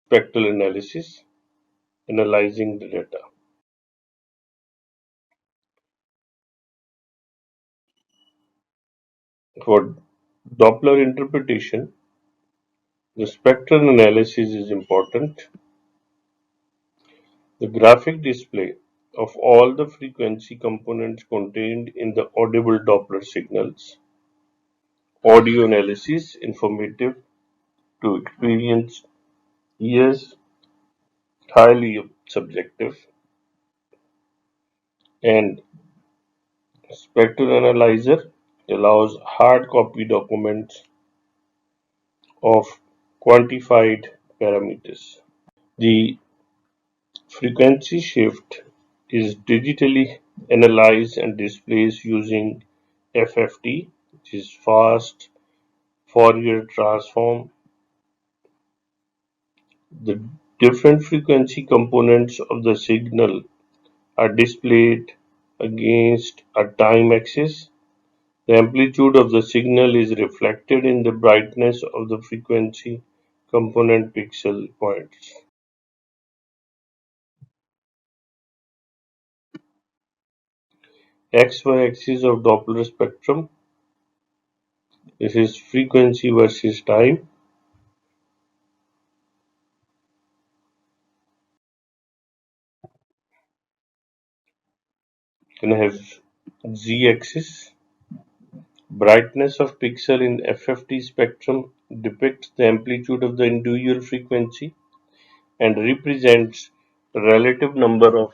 spectral analysis, analyzing the data. For Doppler interpretation, the spectral analysis is important. The graphic display of all the frequency components contained in the audible Doppler signals. Audio analysis informative to experienced ears, highly subjective, and spectral analyzer allows hard copy documents of quantified parameters. The frequency shift is digitally analyzed and displays using FFT, which is fast Fourier transform. The different frequency components of the signal are displayed against a time axis. The amplitude of the signal is reflected in the brightness of the frequency component pixel points. XY axis of Doppler spectrum. This is frequency versus time. Then I have Z axis. Brightness of pixel in FFT spectrum depicts the amplitude of the individual frequency and represents the relative number of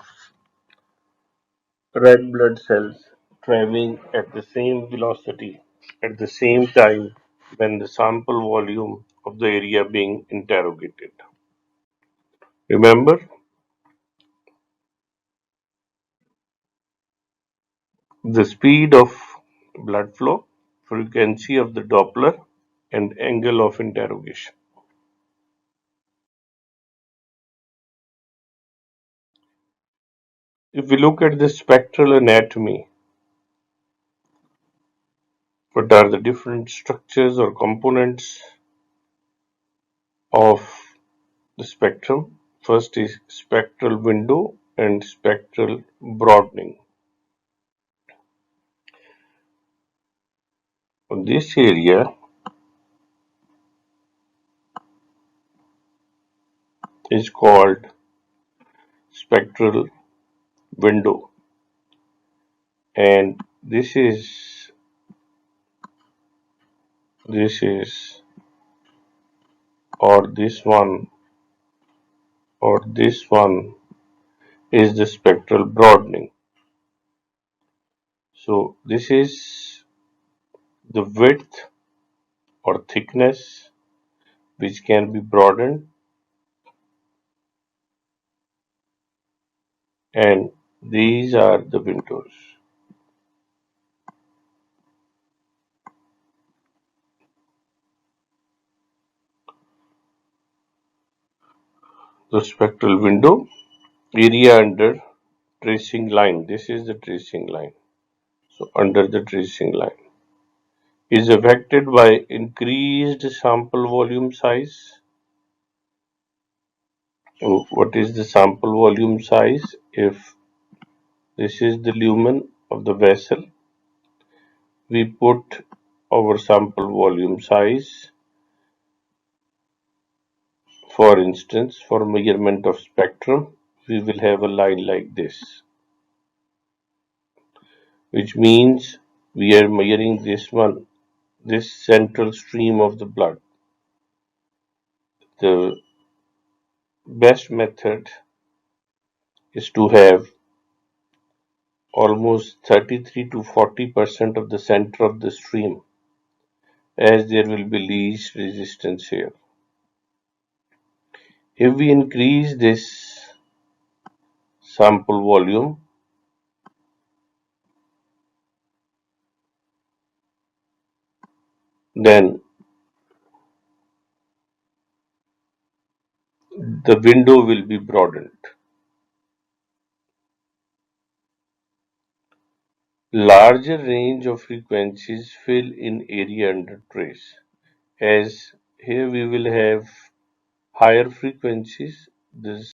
red blood cells traveling at the same velocity at the same time when the sample volume of the area being interrogated. Remember, the speed of blood flow, frequency of the Doppler, and angle of interrogation. If we look at the spectral anatomy, what are the different structures or components of the spectrum? First is spectral window and spectral broadening. On this area is called spectral window, and this is or this one or this one is the spectral broadening. So this is the width or thickness which can be broadened, and these are the windows. The spectral window area under tracing line. This is the tracing line. So under the tracing line is affected by increased sample volume size. So what is the sample volume size? If this is the lumen of the vessel, we put our sample volume size. For instance, for measurement of spectrum, we will have a line like this, which means we are measuring this one, this central stream of the blood. The best method is to have almost 33 to 40% of the center of the stream, as there will be least resistance here. If we increase this sample volume, then the window will be broadened. Larger range of frequencies fill in area under trace, as here we will have higher frequencies, this